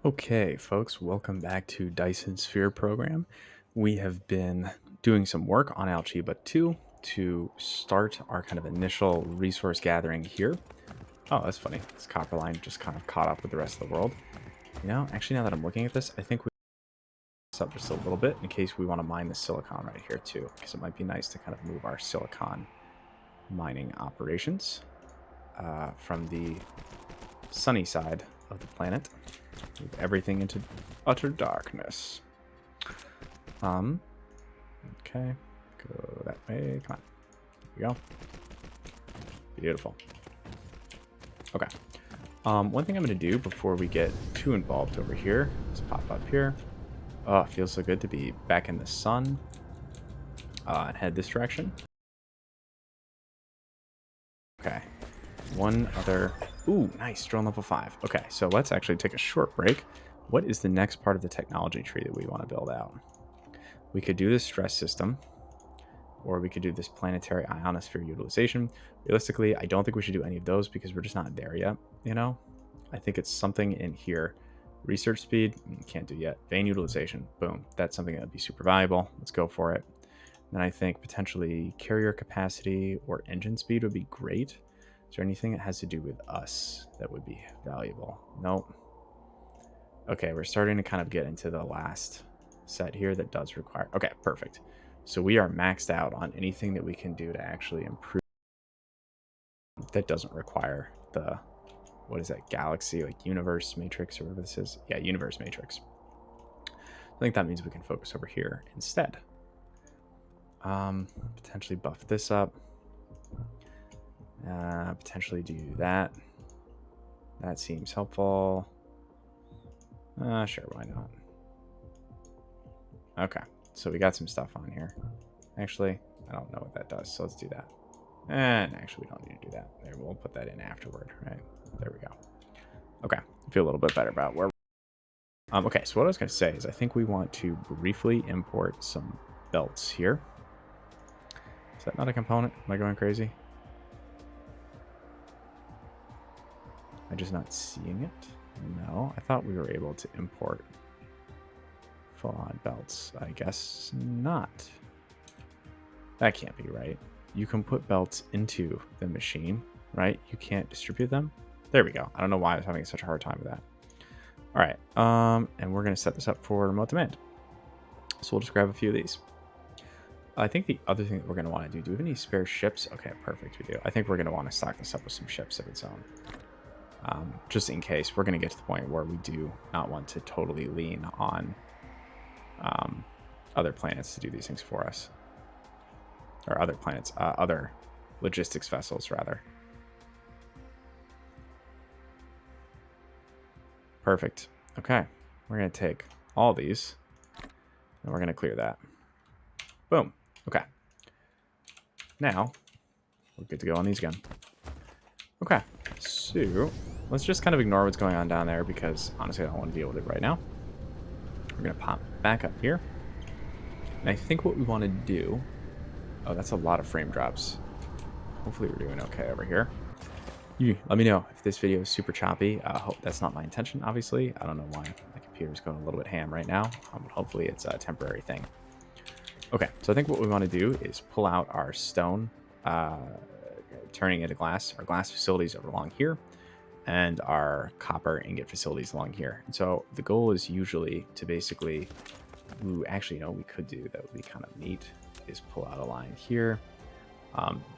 Okay, folks, welcome back to Dyson Sphere Program. We have been doing some work on Alchiba II to start our kind of initial resource gathering here. Oh, that's funny. This copper line just kind of caught up with the rest of the world. You know, actually, now that I'm looking at this, I think we this up just a little bit in case we want to mine the silicon right here too, because it might be nice to kind of move our silicon mining operations from the sunny side of the planet. Move everything into utter darkness. Okay. Go that way. Come on. Here we go. Beautiful. Okay. One thing I'm going to do before we get too involved over here, let's pop up here. Oh, it feels so good to be back in the sun and head this direction. Okay. One other. Ooh, nice. Drone level 5. Okay, so let's actually take a short break. What is the next part of the technology tree that we want to build out? We could do this stress system, or we could do this planetary ionosphere utilization. Realistically, I don't think we should do any of those because we're just not there yet, you know? I think it's something in here. Research speed, can't do yet. Vein utilization, boom. That's something that would be super valuable. Let's go for it. Then I think potentially carrier capacity or engine speed would be great. Is there anything that has to do with us that would be valuable? Nope. Okay, we're starting to kind of get into the last set here that does require... Okay, perfect. So we are maxed out on anything that we can do to actually improve that doesn't require the... What is that? Galaxy, like universe matrix or whatever this is? Yeah, universe matrix. I think that means we can focus over here instead. Potentially buff this up. Potentially do that. That seems helpful. Sure, why not? Okay, so we got some stuff on here. Actually, I don't know what that does, so let's do that. And actually, we don't need to do that. There, we'll put that in afterward, right? There we go. Okay, I feel a little bit better about where... okay, so what I was going to say is I think we want to briefly import some belts here. Is that not a component? Am I going crazy? Am I just not seeing it? No, I thought we were able to import full-on belts. I guess not. That can't be right. You can put belts into the machine, right? You can't distribute them. There we go. I don't know why I was having such a hard time with that. All right, and we're going to set this up for remote demand. So we'll just grab a few of these. I think the other thing that we're going to want to do we have any spare ships? Okay, perfect, we do. I think we're going to want to stock this up with some ships of its own. Just in case. We're going to get to the point where we do not want to totally lean on other planets to do these things for us. Or other planets, other logistics vessels, rather. Perfect. Okay, we're going to take all these, and we're going to clear that. Boom. Okay. Now, we're good to go on these again. Okay, so let's just kind of ignore what's going on down there because, honestly, I don't want to deal with it right now. We're going to pop back up here. And I think what we want to do... Oh, that's a lot of frame drops. Hopefully we're doing okay over here. You let me know if this video is super choppy. Hope that's not my intention, obviously. I don't know why my computer's going a little bit ham right now. Hopefully it's a temporary thing. Okay, so I think what we want to do is pull out our stone, turning into glass. Our glass facilities are along here, and our copper ingot facilities along here. And so the goal is usually to basically... Ooh, actually, no, we could do that would be kind of neat, is pull out a line here.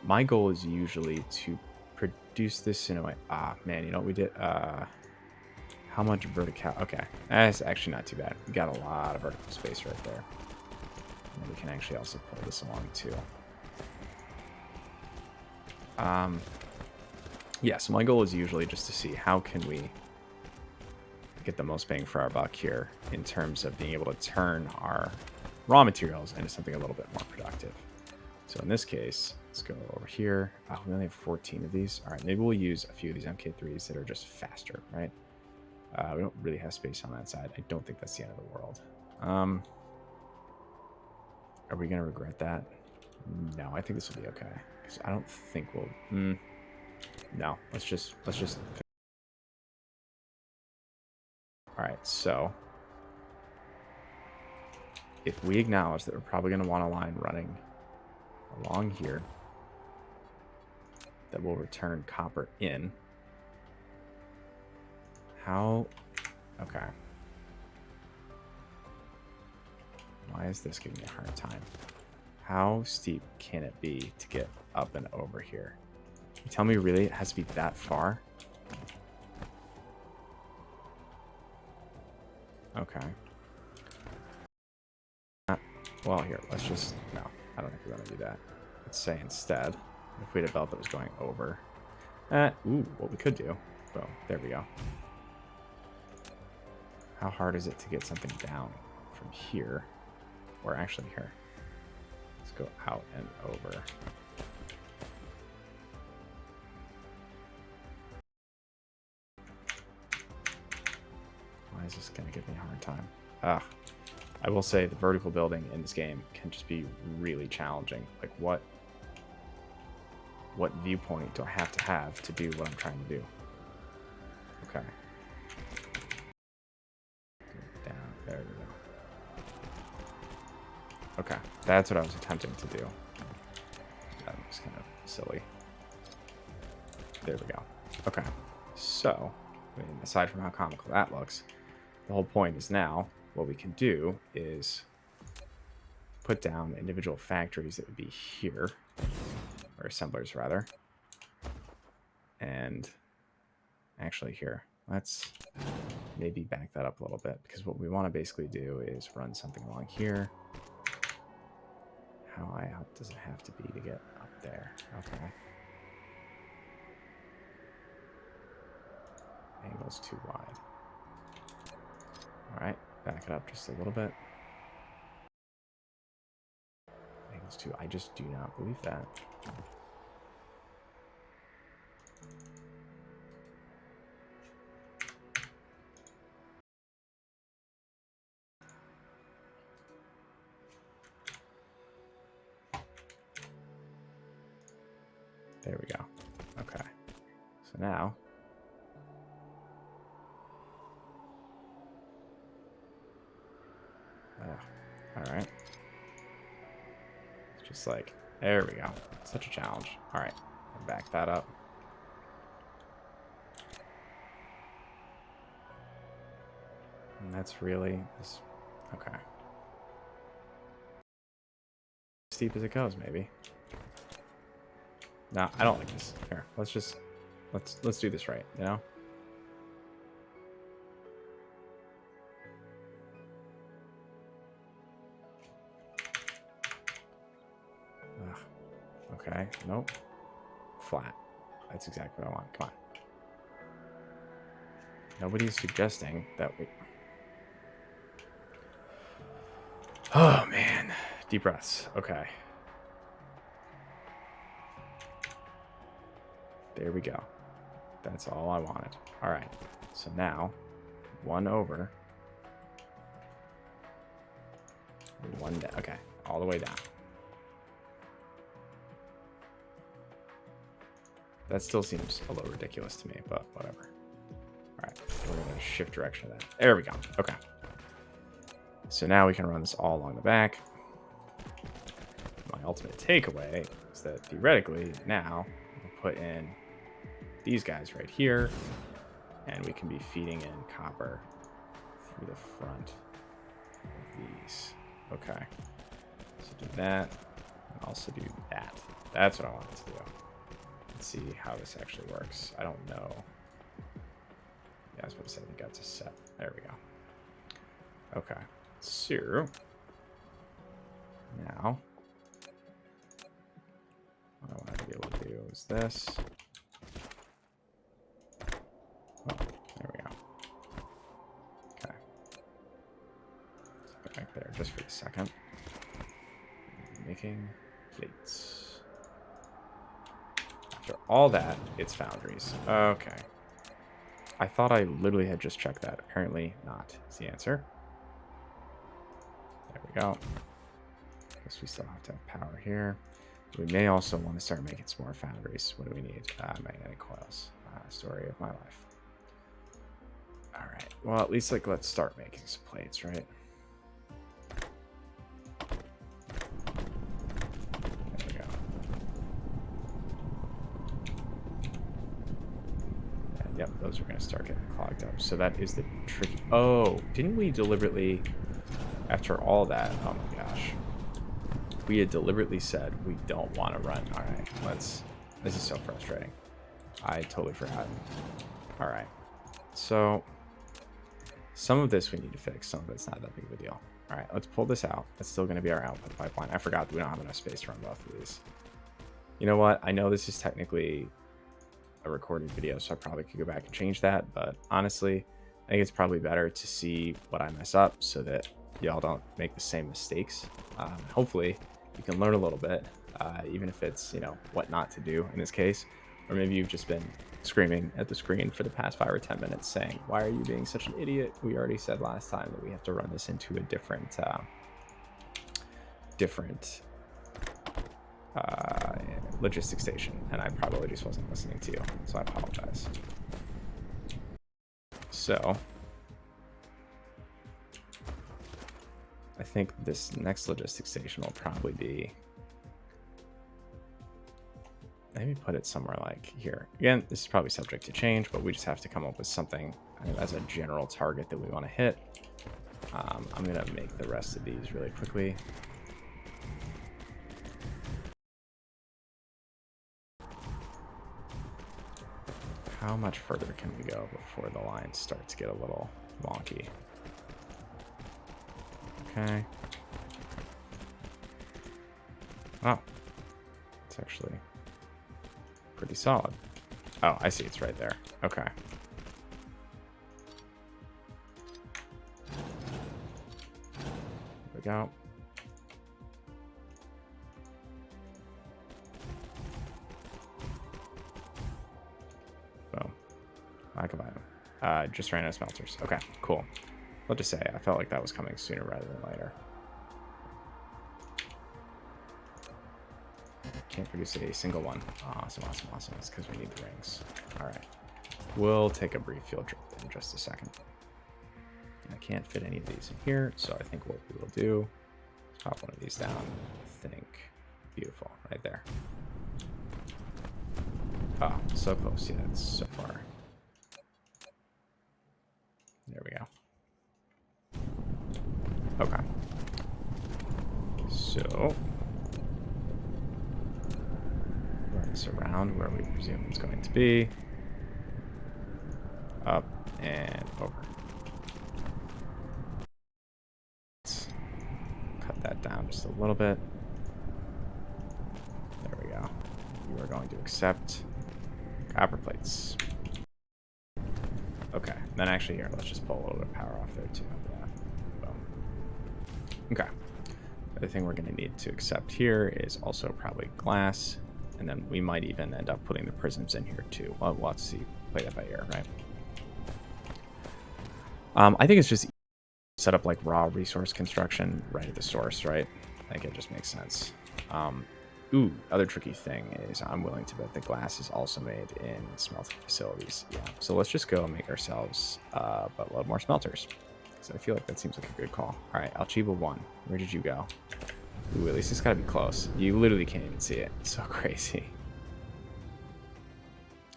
My goal is usually to produce this in a way... man, you know what we did? How much vertical... Okay, that's actually not too bad. We got a lot of vertical space right there. And we can actually also pull this along too. Yeah, so my goal is usually just to see how can we get the most bang for our buck here in terms of being able to turn our raw materials into something a little bit more productive. So in this case, let's go over here. Oh, we only have 14 of these. All right, maybe we'll use a few of these MK3s that are just faster, right? We don't really have space on that side. I don't think that's the end of the world. Are we going to regret that? No, I think this will be okay. Because I don't think we'll... no, let's just... All right, so if we acknowledge that we're probably going to want a line running along here that will return copper in. How? Okay. Why is this giving me a hard time? How steep can it be to get up and over here? Can you tell me really it has to be that far? Okay. Well, here, let's just... No, I don't think we're going to do that. Let's say instead, if we had a belt that was going over... ooh, what we could do... Boom, there we go. How hard is it to get something down from here? Or actually here. Let's go out and over. Why is this going to give me a hard time? I will say the vertical building in this game can just be really challenging. Like, what viewpoint do I have to do what I'm trying to do? Okay. Go down. There we go. Okay, that's what I was attempting to do. That looks kind of silly. There we go. Okay, so, I mean, aside from how comical that looks, the whole point is now what we can do is put down individual factories that would be here, or assemblers rather. And actually here, let's maybe back that up a little bit, because what we want to basically do is run something along here. How high up does it have to be to get up there? Okay. Angle's too wide. Alright, back it up just a little bit. Angle's too... I just do not believe that. There we go. Okay. So now... Alright. It's just like... There we go. Such a challenge. Alright. Back that up. And that's really... This, okay. Steep as it goes, maybe. No, I don't like this. Here, let's just... Let's do this right, you know? Ugh. Okay, nope. Flat. That's exactly what I want. Come on. Nobody's suggesting that we... Oh, man. Deep breaths. Okay. There we go. That's all I wanted. All right. So now, one over. One down. Okay. All the way down. That still seems a little ridiculous to me, but whatever. All right. We're going to shift direction of that. There we go. Okay. So now we can run this all along the back. My ultimate takeaway is that theoretically now we'll put in these guys right here, and we can be feeding in copper through the front of these. Okay. So do that, and also do that. That's what I wanted to do. Let's see how this actually works. I don't know. Yeah, I was about to say I think that's a set. There we go. Okay. So now what I want to be able to do is this. Oh, there we go. Okay. Let's go back there just for a second. Making plates. After all that, it's foundries. Okay. I thought I literally had just checked that. Apparently not is the answer. There we go. Guess we still have to have power here. We may also want to start making some more foundries. What do we need? Magnetic coils. Story of my life. All right. Well, at least, like, let's start making some plates, right? There we go. And, yep, those are going to start getting clogged up. So that is the tricky... Oh, didn't we deliberately... After all that... Oh, my gosh. We had deliberately said we don't want to run. All right, let's... This is so frustrating. I totally forgot. All right. So... Some of this we need to fix. Some of it's not that big of a deal. All right, let's pull this out. That's still going to be our output pipeline. I forgot that we don't have enough space to run both of these. You know what? I know this is technically a recorded video, so I probably could go back and change that. But honestly, I think it's probably better to see what I mess up so that y'all don't make the same mistakes. Hopefully, you can learn a little bit, even if it's, you know, what not to do in this case. Or maybe you've just been screaming at the screen for the past 5 or 10 minutes saying, why are you being such an idiot? We already said last time that we have to run this into a different logistic station, and I probably just wasn't listening to you, so I apologize. So I think this next logistic station will probably be, maybe put it somewhere like here. Again, this is probably subject to change, but we just have to come up with something as a general target that we want to hit. I'm going to make the rest of these really quickly. How much further can we go before the lines start to get a little wonky? Okay. Oh, it's actually pretty solid. Oh, I see. It's right there. Okay. There we go. Boom. Lack of item. Just ran out of smelters. Okay, cool. I'll just say I felt like that was coming sooner rather than later. Can't produce a single one. Awesome, awesome, awesome. It's because we need the rings. All right. We'll take a brief field trip in just a second. I can't fit any of these in here, so I think what we will do is pop one of these down. I think. Beautiful. Right there. Oh, so close. Yeah, it's so far. There we go. Okay. So run this around where we presume it's going to be. Up and over. Let's cut that down just a little bit. There we go. You are going to accept copper plates. Okay, then actually here, let's just pull a little bit of power off there too. Yeah. Boom. Okay. The other thing we're going to need to accept here is also probably glass, and then we might even end up putting the prisms in here too. Well, let's see. Play that by ear, right? I think it's just set up like raw resource construction right at the source, right? I think it just makes sense. Ooh, other tricky thing is I'm willing to bet the glass is also made in smelting facilities. Yeah, so let's just go and make ourselves a load more smelters. So I feel like that seems like a good call. All right, Alchiba 1, where did you go? Ooh, at least it's got to be close. You literally can't even see it. It's so crazy.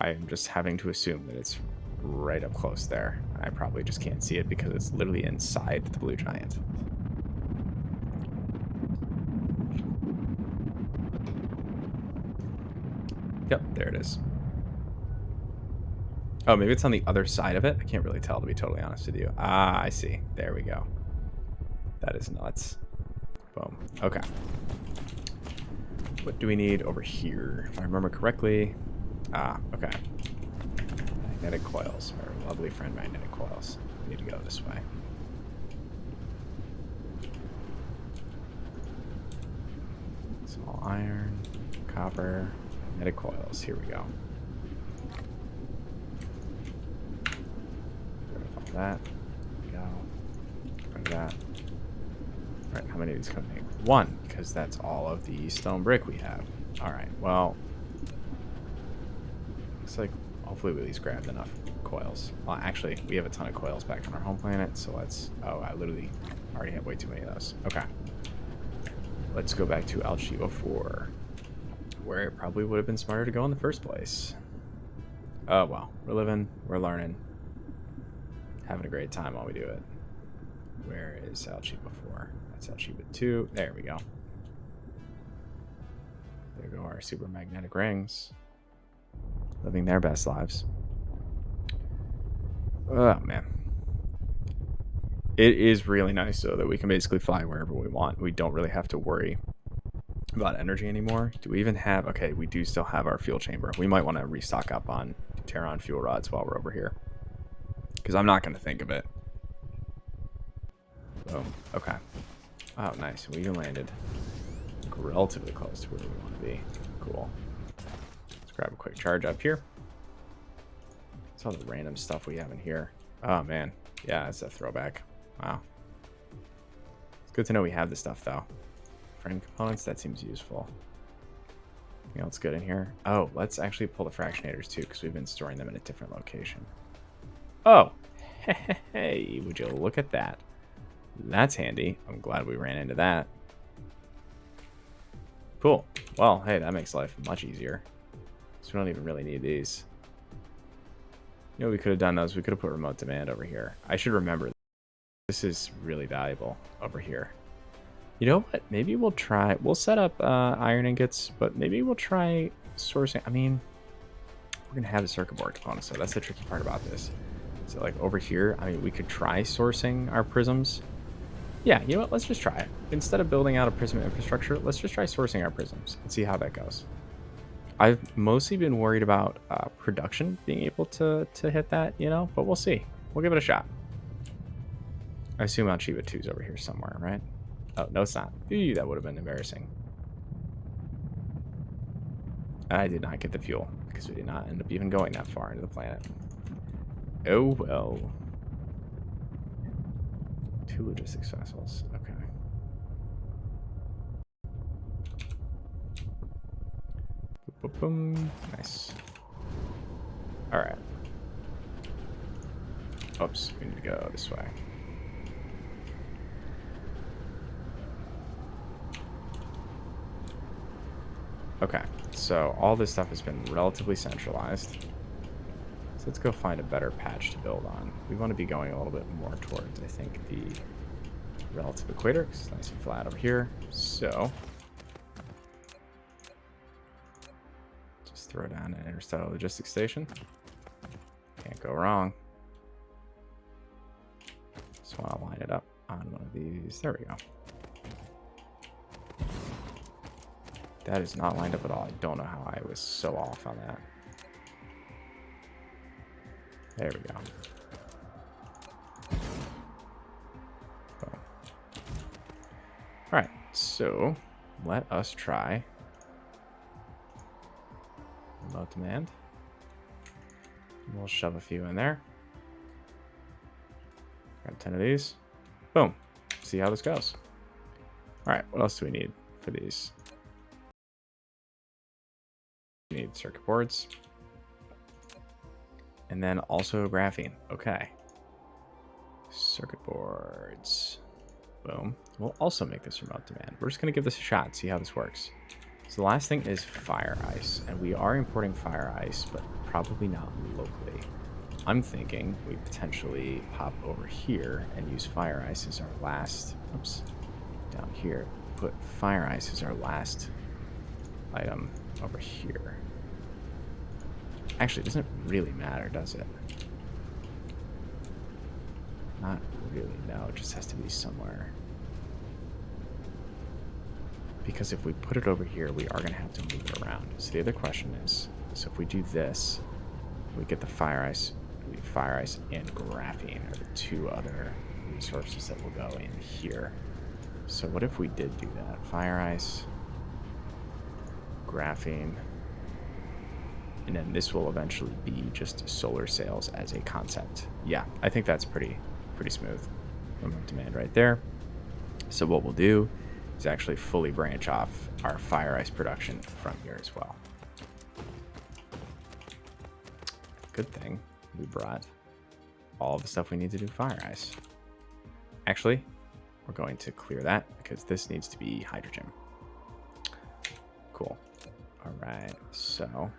I'm just having to assume that it's right up close there. I probably just can't see it because it's literally inside the blue giant. Yep, there it is. Oh, maybe it's on the other side of it. I can't really tell, to be totally honest with you. Ah, I see. There we go. That is nuts. Boom. Okay. What do we need over here? If I remember correctly. Ah, okay. Magnetic coils. Our lovely friend magnetic coils. We need to go this way. It's all iron, copper, magnetic coils. Here we go. That. There we go. Like that. Alright, how many of these can we make? 1, because that's all of the stone brick we have. Alright, well. Looks like hopefully we at least grabbed enough coils. Well, actually, we have a ton of coils back on our home planet, so let's... Oh, I literally already have way too many of those. Okay. Let's go back to Alchiba IV, where it probably would have been smarter to go in the first place. Oh, well. We're living. We're learning. Having a great time while we do it. Where is Alchiba IV? That's Alchiba II. There we go. There go our super magnetic rings. Living their best lives. Oh, man. It is really nice, though, that we can basically fly wherever we want. We don't really have to worry about energy anymore. Do we even have... Okay, we do still have our fuel chamber. We might want to restock up on Terran fuel rods while we're over here. Because I'm not going to think of it. Oh, okay. Oh, nice. We even landed relatively close to where we want to be. Cool. Let's grab a quick charge up here. That's all the random stuff we have in here. Oh, man. Yeah, that's a throwback. Wow. It's good to know we have this stuff, though. Frame components, that seems useful. Anything else good in here? Oh, let's actually pull the fractionators, too, because we've been storing them in a different location. Oh! Hey, would you look at that? That's handy. I'm glad we ran into that. Cool. Well, hey, that makes life much easier. So we don't even really need these. You know, we could have done those. We could have put remote demand over here. I should remember. This is really valuable over here. You know what? Maybe we'll try... We'll set up iron ingots, but maybe we'll try sourcing... I mean, we're going to have the circuit board components, so that's the tricky part about this. So, like, over here, I mean, we could try sourcing our prisms. Yeah, you know what? Let's just try it. Instead of building out a prism infrastructure, let's just try sourcing our prisms and see how that goes. I've mostly been worried about production being able to hit that, you know, but we'll see. We'll give it a shot. I assume Alchiba II is over here somewhere, right? Oh, no, it's not. Ew, that would have been embarrassing. I did not get the fuel because we did not end up even going that far into the planet. Oh, well. 2 logistics vessels. Okay. Boom, boom, boom. Nice. All right. Oops, we need to go this way. Okay, so all this stuff has been relatively centralized. So let's go find a better patch to build on. We want to be going a little bit more towards, I think, the relative equator, because it's nice and flat over here. So just throw down an interstellar logistics station. Can't go wrong. Just want to line it up on one of these. There we go. That is not lined up at all. I don't know how I was so off on that. There we go. Boom. All right, so let us try remote demand. We'll shove a few in there. Grab 10 of these. Boom. See how this goes. All right, what else do we need for these? We need circuit boards. And then also graphene. Okay. Circuit boards. Boom. We'll also make this remote demand. We're just going to give this a shot, see how this works. So the last thing is fire ice. And we are importing fire ice, but probably not locally. I'm thinking we potentially pop over here and use fire ice as our last... Oops. Down here. Put fire ice as our last item over here. Actually, it doesn't really matter, does it? Not really, no. It just has to be somewhere. Because if we put it over here, we are going to have to move it around. So the other question is, so if we do this, we get the fire ice and graphene are the 2 other resources that will go in here. So what if we did do that? Fire ice, graphene, and then this will eventually be just solar sails as a concept. Yeah, I think that's pretty smooth. Remote demand right there. So what we'll do is actually fully branch off our fire ice production from here as well. good thing we brought all the stuff we need to do fire ice. Actually, we're going to clear that because this needs to be hydrogen. Cool. All right, so.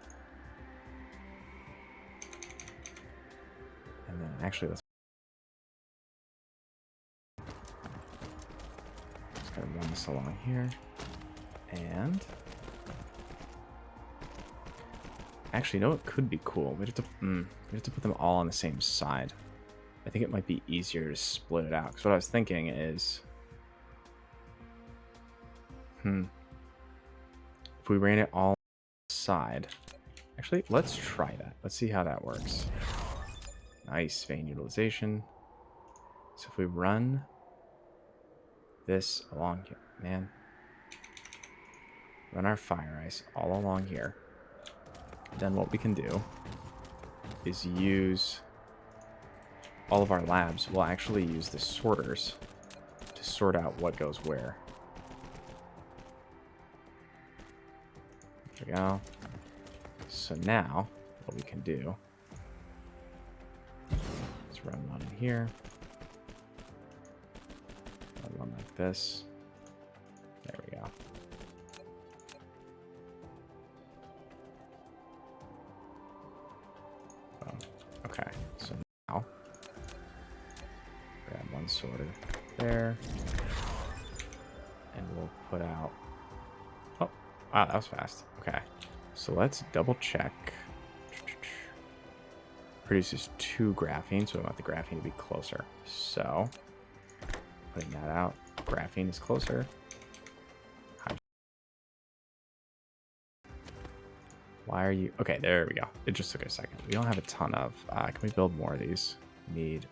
And then actually, let's just kind of run this along here. And actually, you know what could be cool? We have to put them all on the same side. I think it might be easier to split it out. Because what I was thinking is, if we ran it all on the side. Actually, let's try that. Let's see how that works. Nice vein utilization. So if we run this along here, man, run our fire ice all along here. Then what we can do is use all of our labs. We'll actually use the sorters to sort out what goes where. There we go. So now what we can do is run one in here. Run one like this. There we go. Okay, so now grab one sorter there, and we'll put out. Oh, wow, that was fast. Okay, so let's double check. Produces 2 graphene, so we want the graphene to be closer. So putting that out, graphene is closer. Why are you... Okay, there we go. It just took a second. We don't have a ton of... can we build more of these? Need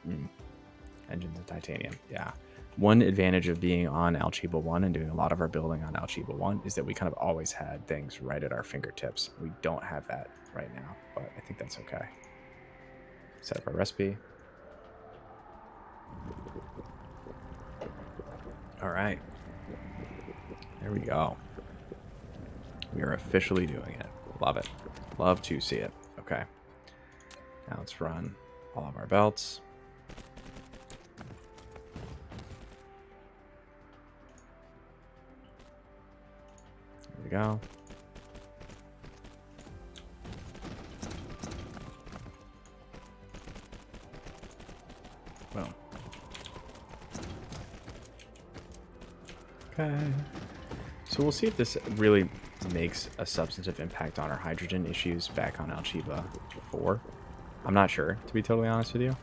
engines of titanium. Yeah. One advantage of being on Alchiba 1 and doing a lot of our building on Alchiba 1 is that we kind of always had things right at our fingertips. We don't have that right now, but I think that's okay. Set up our recipe. All right. There we go. We are officially doing it. Love it. Love to see it. Okay. Now let's run all of our belts. There we go. Boom. Okay. So we'll see if this really makes a substantive impact on our hydrogen issues back on Alchiba 4. I'm not sure, to be totally honest with you.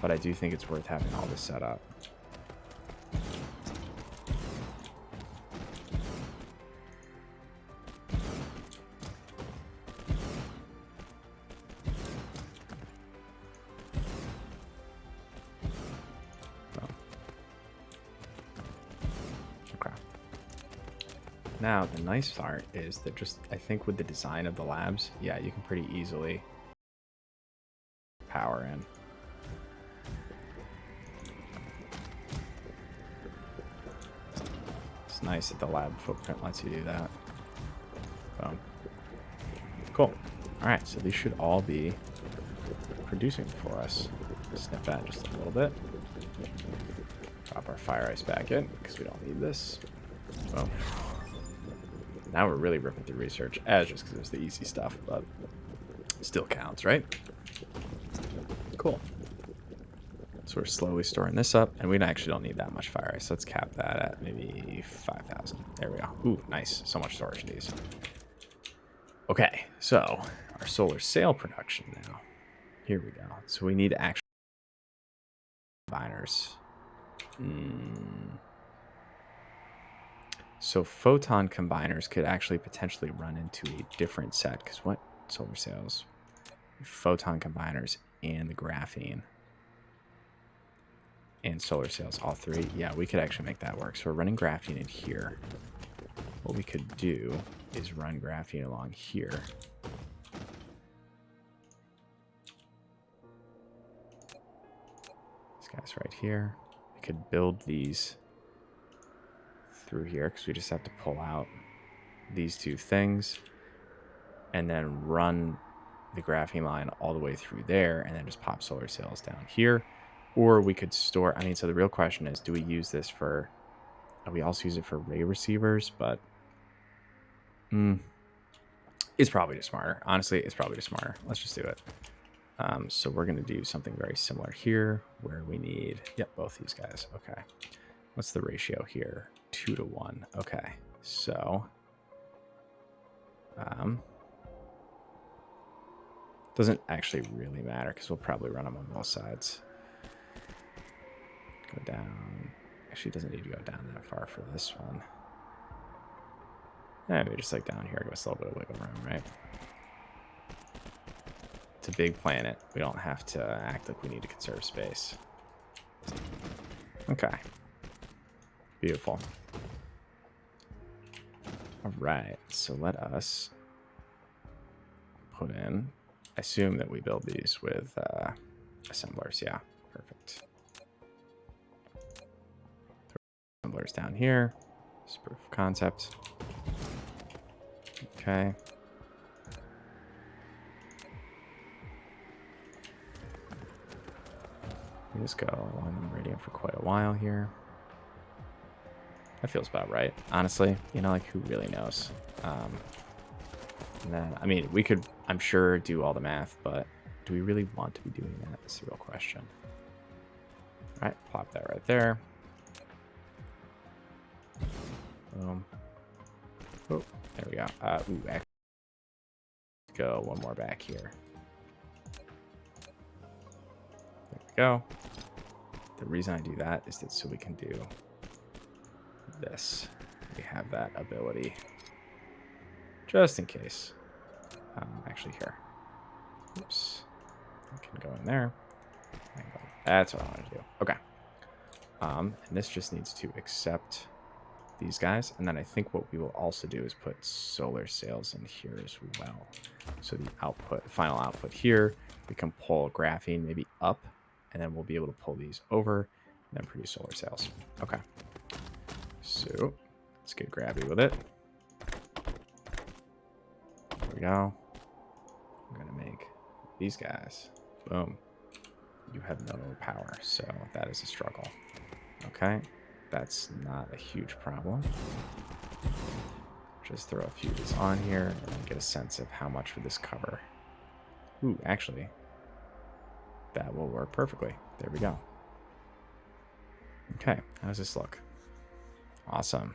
But I do think it's worth having all this set up. Now, the nice part is that just, I think with the design of the labs, yeah, you can pretty easily power in. It's nice that the lab footprint lets you do that. Boom. Cool. All right, so these should all be producing for us. Snip that just a little bit. Drop our fire ice back in because we don't need this. Boom. Now we're really ripping through research, as just because it's the easy stuff, but still counts, right? Cool. So we're slowly storing this up, and we actually don't need that much fire ice. Let's cap that at maybe 5,000. There we go. Ooh, nice. So much storage of these. Okay, so our solar sail production now. Here we go. So we need actual combiners. So photon combiners could actually potentially run into a different set, because what solar sails? Photon combiners and the graphene. And solar sails, all 3. Yeah, we could actually make that work. So we're running graphene in here. What we could do is run graphene along here. This guy's right here. We could build these through here because we just have to pull out these 2 things and then run the graphene line all the way through there and then just pop solar sails down here. Or we could store, I mean, so the real question is, do we use this for, we also use it for ray receivers, but it's probably just smarter. Honestly, it's probably just smarter. Let's just do it. So we're going to do something very similar here where we need, yep, both these guys. Okay. What's the ratio here? 2 to 1. Okay. So, doesn't actually really matter because we'll probably run them on both sides. Go down. Actually, it doesn't need to go down that far for this one. Maybe just like down here, give us a little bit of wiggle room, right? It's a big planet. We don't have to act like we need to conserve space. Okay. Beautiful. All right, so let us put in, I assume that we build these with assemblers. Yeah, perfect. Assemblers down here. This proof of concept. Okay. We just go along them radiant for quite a while here. That feels about right, honestly. You know, like, who really knows? And then, I mean, we could, I'm sure, do all the math, but do we really want to be doing that? That's the real question. All right, plop that right there. Boom. Oh, there we go. Ooh, actually, go one more back here. There we go. The reason I do that is that so we can do this. We have that ability. Just in case. Actually, here. Oops. I can go in there. That's what I want to do. Okay. And this just needs to accept these guys. And then I think what we will also do is put solar sails in here as well. So the output, final output here, we can pull graphene maybe up, and then we'll be able to pull these over and then produce solar sails. Okay. So let's get grabby with it. There we go. I'm going to make these guys. Boom. You have no power, so that is a struggle. Okay. That's not a huge problem. Just throw a few of these on here and get a sense of how much would this cover. Ooh, actually, that will work perfectly. There we go. Okay, how does this look? Awesome.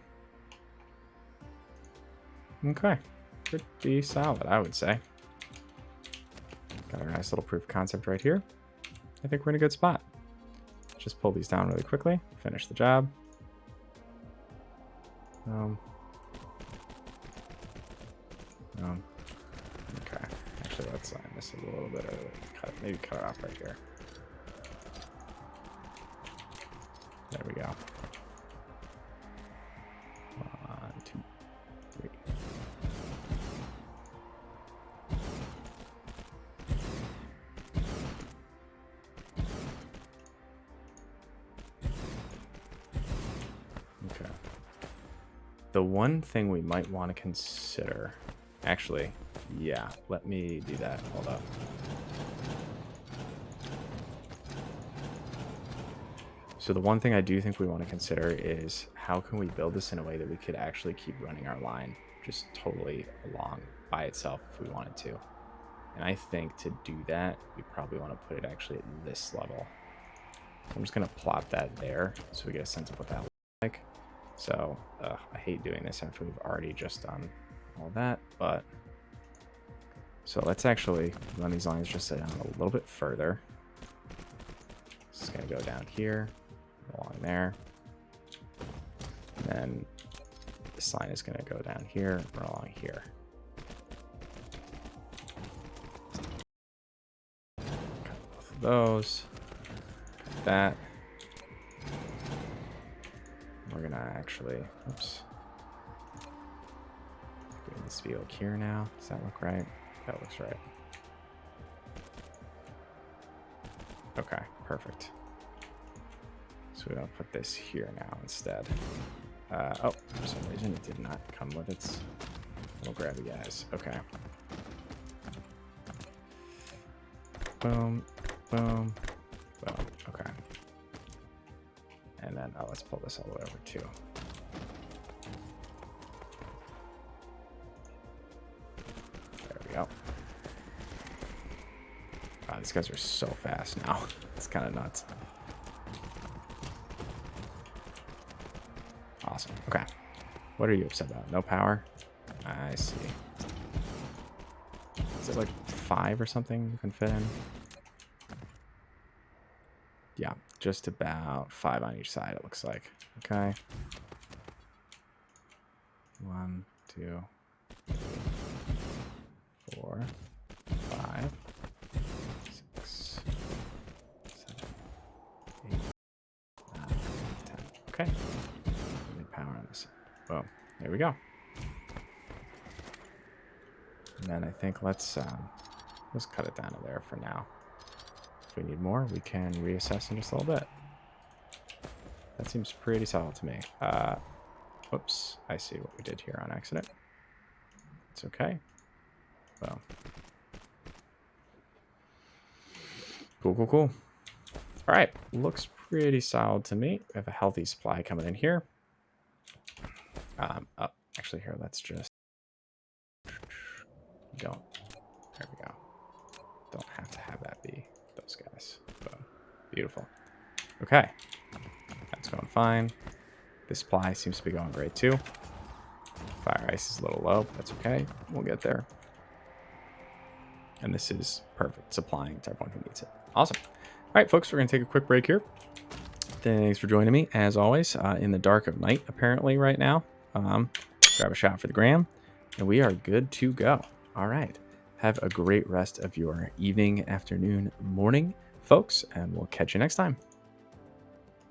Okay, pretty solid, I would say. Got our nice little proof of concept right here. I think we're in a good spot. Just pull these down really quickly, finish the job. Okay, actually let's line this a little bit early. Maybe cut it off right here. There we go. 1, 2, 3. Okay. The one thing we might want to consider, actually, yeah, let me do that. Hold up. So the one thing I do think we want to consider is how can we build this in a way that we could actually keep running our line just totally along by itself if we wanted to. And I think to do that, we probably want to put it actually at this level. I'm just going to plop that there so we get a sense of what that looks like. So I hate doing this after we've already just done all that, but so let's actually run these lines just down a little bit further. This is going to go down here, along there. And then this line is going to go down here or along here. Cut both of those. Cut that. We're going to actually, oops. It needs to be like here now. Does that look right? That looks right. Okay, perfect. So we're going to put this here now instead. Oh, for some reason it did not come with its little grabby guys. Okay. Boom, boom, boom. Okay. And then, oh, let's pull this all the way over too. There we go. Wow, these guys are so fast now. It's kind of nuts. Awesome. Okay. What are you upset about? No power? I see. Is it like 5 or something you can fit in? Yeah, just about 5 on each side, it looks like. Okay. 1, 2, 3, 4, 5, 6, 7, 8, 9, 10. Okay. We need power on this. Boom. There we go. And then I think let's cut it down to there for now. If we need more, we can reassess in just a little bit. That seems pretty solid to me. Whoops, I see what we did here on accident. It's okay. Well, cool, cool, cool. All right, looks pretty solid to me. We have a healthy supply coming in here. Oh, actually, here, let's just don't. There we go. Don't have to have that be those guys. Boom. Beautiful. Okay, that's going fine. This supply seems to be going great too. Fire ice is a little low, but that's okay. We'll get there. And this is perfect, supplying to everyone who needs it. Awesome. All right, folks, we're going to take a quick break here. Thanks for joining me, as always, in the dark of night, apparently, right now. Grab a shot for the gram, and we are good to go. All right. Have a great rest of your evening, afternoon, morning, folks, and we'll catch you next time.